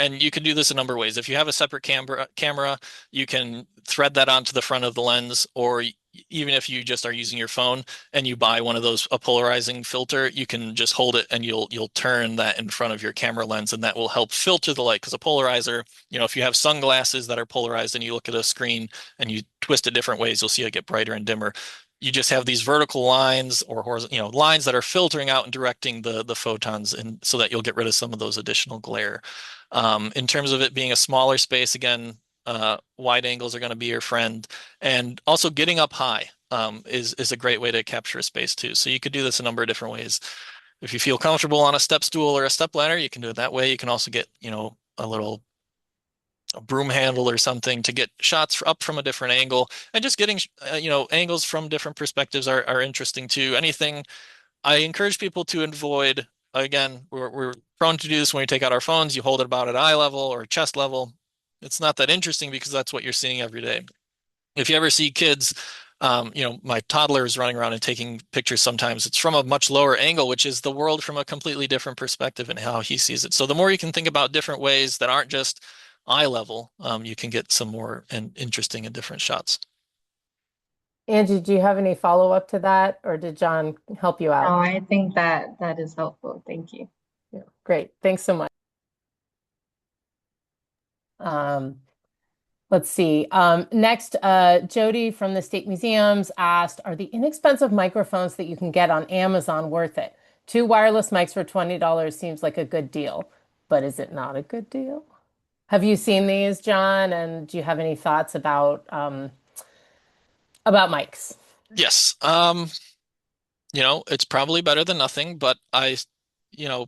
And you can do this a number of ways. If you have a separate camera, you can thread that onto the front of the lens, or even if you just are using your phone and you buy one of those, a polarizing filter, you can just hold it and you'll turn that in front of your camera lens, and that will help filter the light. Because a polarizer, if you have sunglasses that are polarized and you look at a screen and you twist it different ways, you'll see it get brighter and dimmer. You just have these vertical lines or horizontal, lines that are filtering out and directing the photons, and so that you'll get rid of some of those additional glare. In terms of it being a smaller space, again, wide angles are going to be your friend, and also getting up high is a great way to capture a space too. So you could do this a number of different ways. If you feel comfortable on a step stool or a step ladder, you can do it that way. You can also get, a little broom handle or something to get shots up from a different angle, and just getting, angles from different perspectives are interesting too. Anything I encourage people to avoid. Again, we're prone to do this when we take out our phones. You hold it about at eye level or chest level. It's not that interesting because that's what you're seeing every day. If you ever see kids My toddler is running around and taking pictures sometimes. It's from a much lower angle, which is the world from a completely different perspective and how he sees it. So the more you can think about different ways that aren't just eye level, you can get some more and interesting and different shots. Angie, do you have any follow-up to that, or did John help you No, out? I think that that is helpful. Thank you. Yeah, great. Thanks so much. Um, let's see. Next, Jody from the State Museums asked, are the inexpensive microphones that you can get on Amazon worth it? Two wireless mics for $20 seems like a good deal, but is it not a good deal? Have you seen these, John? And do you have any thoughts about mics? Yes. It's probably better than nothing, but you know,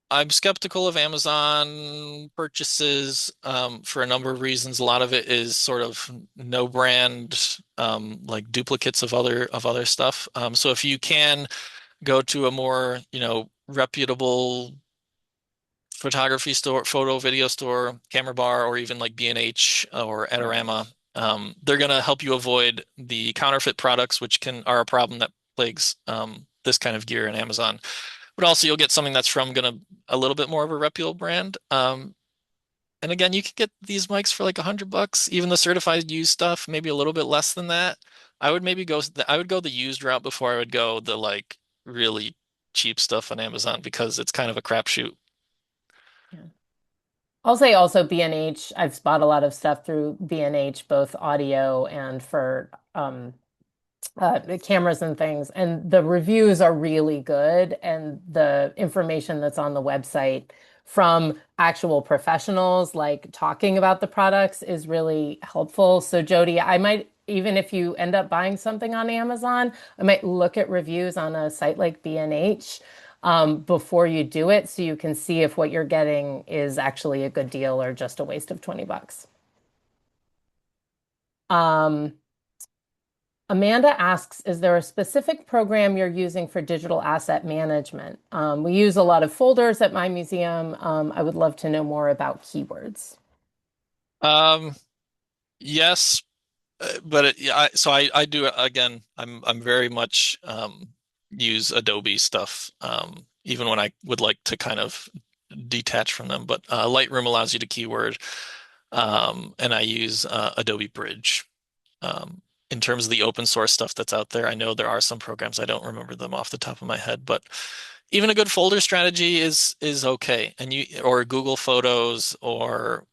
I'm skeptical of Amazon purchases for a number of reasons. A lot of it is sort of no brand, like duplicates of other stuff. So if you can go to a more, reputable photography store, photo video store, Camera Bar, or even like B&H or Adorama, they're gonna help you avoid the counterfeit products, which can are a problem that plagues this kind of gear in Amazon. But also you'll get something that's from gonna a little bit more of a reputable brand. And again, you can get these mics for like $100, even the certified used stuff, maybe a little bit less than that. I would go the used route before I would go the like really cheap stuff on Amazon because it's kind of a crapshoot. Yeah. I'll say also B&H. I've bought a lot of stuff through B&H, both audio and for the cameras and things. And the reviews are really good. And the information that's on the website from actual professionals, like talking about the products, is really helpful. So, Jody, I might, even if you end up buying something on Amazon, I might look at reviews on a site like B&H before you do it so you can see if what you're getting is actually a good deal or just a waste of $20. Um, Amanda asks, is there a specific program you're using for digital asset management? We use a lot of folders at my museum. I would love to know more about keywords. Um, yes, but yeah, so I do again. I'm very much use Adobe stuff, even when I would like to kind of detach from them. But Lightroom allows you to keyword, and I use Adobe Bridge. Um, in terms of the open source stuff that's out there, I know there are some programs I don't remember them off the top of my head, but even a good folder strategy is okay. And you or Google Photos or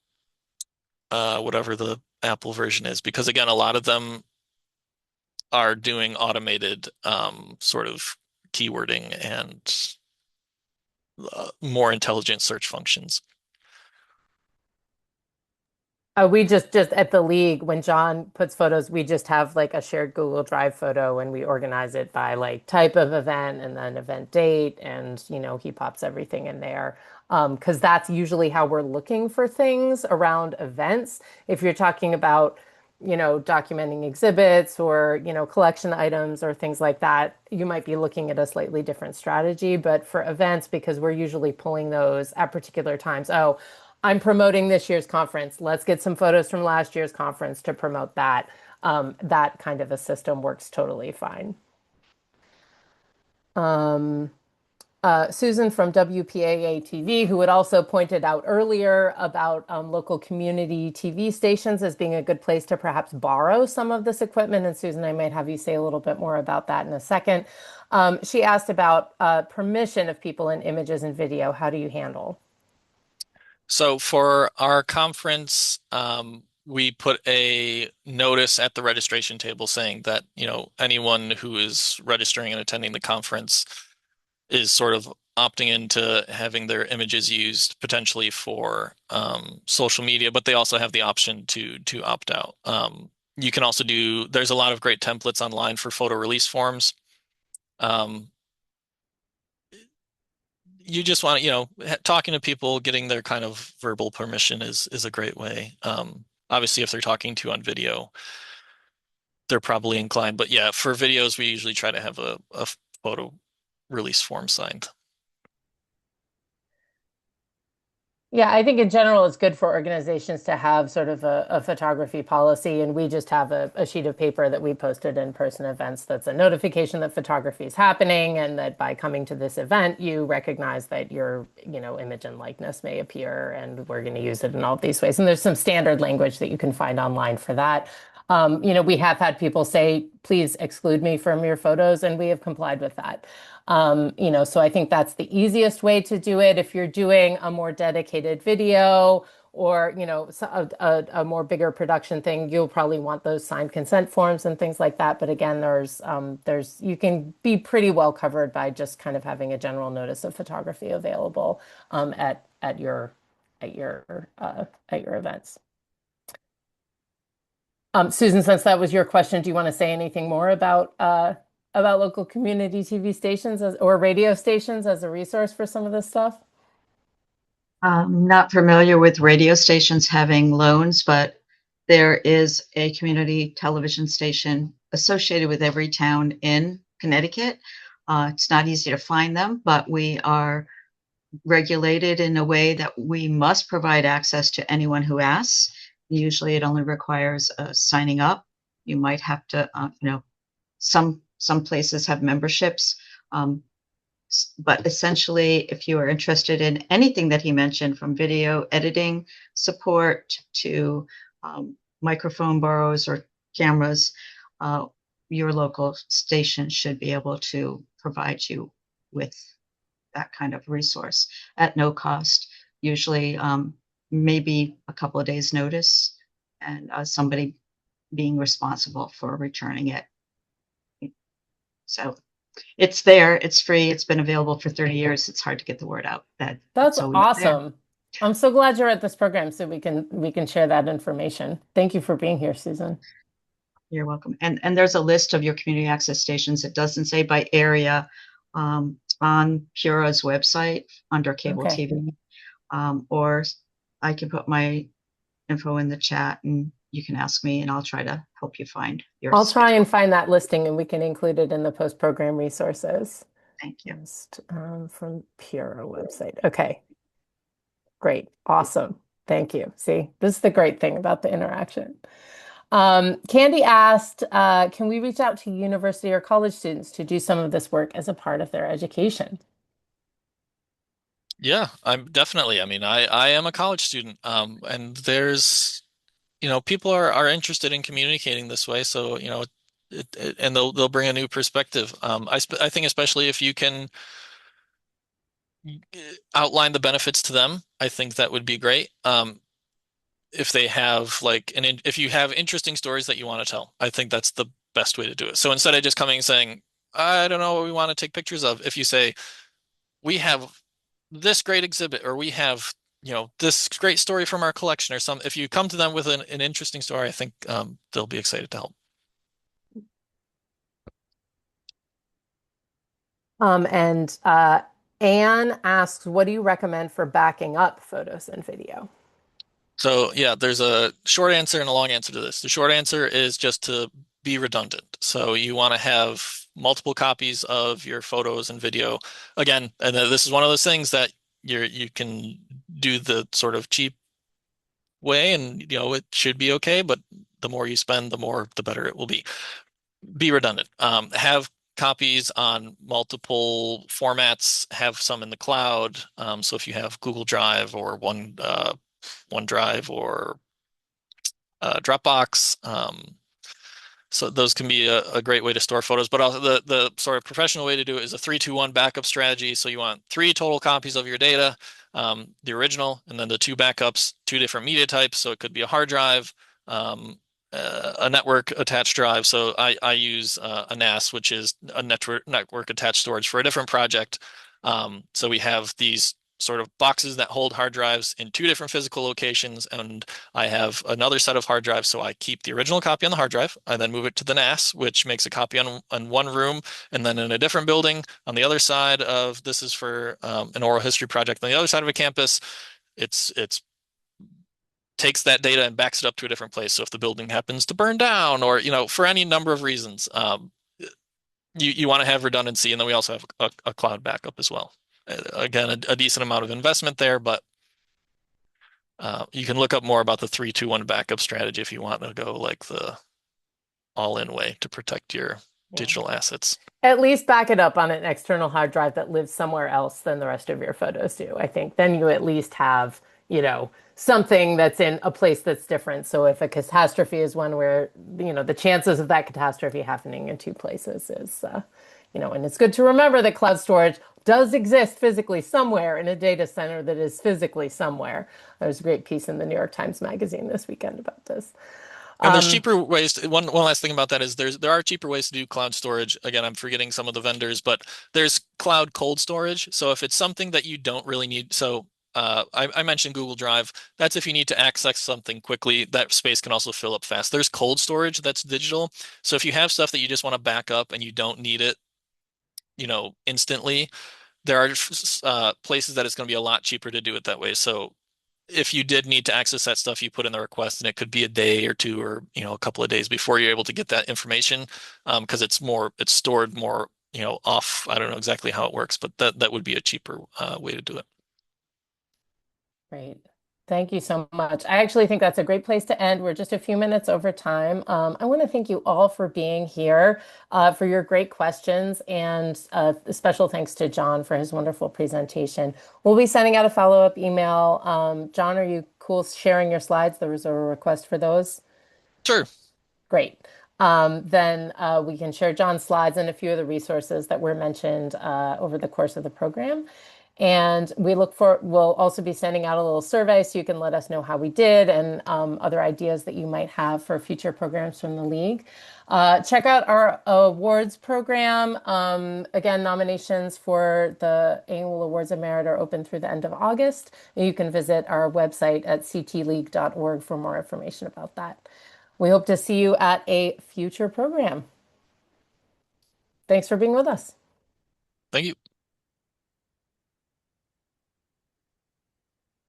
whatever the Apple version is, because again, a lot of them are doing automated sort of keywording and more intelligent search functions. We just at the league, when John puts photos, we just have like a shared Google Drive photo and we organize it by like type of event and then event date. And, he pops everything in there. Because that's usually how we're looking for things around events. If you're talking about, documenting exhibits or, collection items or things like that, you might be looking at a slightly different strategy. But for events, because we're usually pulling those at particular times, oh, I'm promoting this year's conference. Let's get some photos from last year's conference to promote that. That kind of a system works totally fine. Um, Susan from WPAA TV, who had also pointed out earlier about local community TV stations as being a good place to perhaps borrow some of this equipment. And Susan, I might have you say a little bit more about that in a second. She asked about permission of people in images and video. How do you handle? So for our conference, we put a notice at the registration table saying that, anyone who is registering and attending the conference is sort of opting into having their images used potentially for social media, but they also have the option to opt out. You can also there's a lot of great templates online for photo release forms. Um, you just want to, talking to people, getting their kind of verbal permission is a great way. Obviously, if they're talking to you on video, they're probably inclined. But yeah, for videos, we usually try to have a photo release form signed. Yeah, I think in general it's good for organizations to have sort of a photography policy, and we just have a sheet of paper that we posted in person events that's a notification that photography is happening, and that by coming to this event, you recognize that your, image and likeness may appear, and we're going to use it in all of these ways. And there's some standard language that you can find online for that. We have had people say, please exclude me from your photos, and we have complied with that. So I think that's the easiest way to do it. If you're doing a more dedicated video or, a more bigger production thing, you'll probably want those signed consent forms and things like that. But again, you can be pretty well covered by just kind of having a general notice of photography available at your events. Susan, since that was your question, do you want to say anything more about local community TV stations or radio stations as a resource for some of this stuff? I'm not familiar with radio stations having loans, but there is a community television station associated with every town in Connecticut. It's not easy to find them, but we are regulated in a way that we must provide access to anyone who asks. Usually it only requires signing up. You might have to, some places have memberships. But essentially, if you are interested in anything that he mentioned, from video editing support to microphone borrows or cameras, your local station should be able to provide you with that kind of resource at no cost. Usually, maybe a couple of days' notice, and somebody being responsible for returning it. So it's there, it's free, it's been available for 30 years. It's hard to get the word out that That's it's always there. awesome. I'm so glad you're at this program so we can share that information. Thank you for being here, Susan. You're welcome. And there's a list of your community access stations. It doesn't say by area on Pura's website under cable Okay. TV. Or I can put my info in the chat and you can ask me and I'll try to help you find your I'll try schedule. and find that listing and we can include it in the post-program resources. Thank you. List, from Pura website. Okay, great. Awesome. Thank you. See, this is the great thing about the interaction. Candy asked, can we reach out to university or college students to do some of this work as a part of their education? Yeah, I'm definitely. I mean, I am a college student, and there's, people are interested in communicating this way, so and they'll bring a new perspective. I think especially if you can outline the benefits to them, I think that would be great. If they have if you have interesting stories that you want to tell, I think that's the best way to do it. So instead of just coming and saying, I don't know what we want to take pictures of, if you say, we have this great exhibit, or we have, this great story from our collection, or if you come to them with an interesting story, I think they'll be excited to help. And Anne asks, what do you recommend for backing up photos and video? So yeah, there's a short answer and a long answer to this. The short answer is just to be redundant. So you want to have multiple copies of your photos and video. Again, and this is one of those things that you can do the sort of cheap way, and it should be okay, but the more you spend, the better it will be. Be redundant. Have copies on multiple formats, have some in the cloud. So if you have Google Drive or OneDrive or Dropbox, so those can be a great way to store photos. But also the sort of professional way to do it is a 3-2-1 backup strategy. So you want 3 total copies of your data, the original, and then the 2 backups, 2 different media types. So it could be a hard drive, a network attached drive. So I use a NAS, which is a network attached storage for a different project. So we have these sort of boxes that hold hard drives in 2 different physical locations, and I have another set of hard drives. So I keep the original copy on the hard drive. I then move it to the NAS, which makes a copy on one room, and then in a different building on the other side of, this is for an oral history project on the other side of a campus. It's takes that data and backs it up to a different place. So if the building happens to burn down, or for any number of reasons, you want to have redundancy. And then we also have a cloud backup as well. Again, a decent amount of investment there, but You can look up more about the 3-2-1 backup strategy if you want to go like the all-in way to protect your Yeah. digital assets. At least back it up on an external hard drive that lives somewhere else than the rest of your photos do. I think then you at least have, something that's in a place that's different. So if a catastrophe is one where, the chances of that catastrophe happening in two places is, and it's good to remember that cloud storage does exist physically somewhere in a data center that is physically somewhere. There's a great piece in the New York Times Magazine this weekend about this. And there's cheaper ways one last thing about that is there are cheaper ways to do cloud storage. Again, I'm forgetting some of the vendors, but there's cloud cold storage. So if it's something that you don't really need, so I mentioned Google Drive. That's if you need to access something quickly, that space can also fill up fast. There's cold storage that's digital. So if you have stuff that you just want to back up and you don't need it, instantly, there are places that it's going to be a lot cheaper to do it that way. So if you did need to access that stuff, you put in the request, and it could be a day or two, or a couple of days before you're able to get that information, because it's stored more, off. I don't know exactly how it works, but that would be a cheaper way to do it. Great. Thank you so much. I actually think that's a great place to end. We're just a few minutes over time. I want to thank you all for being here, for your great questions, and a special thanks to John for his wonderful presentation. We'll be sending out a follow-up email. John, are you cool sharing your slides? There was a request for those. Sure. Great. Then we can share John's slides and a few of the resources that were mentioned over the course of the program. And we'll also be sending out a little survey so you can let us know how we did and other ideas that you might have for future programs from the League. Check out our awards program. Again, nominations for the annual Awards of Merit are open through the end of August. And you can visit our website at ctleague.org for more information about that. We hope to see you at a future program. Thanks for being with us. Thank you.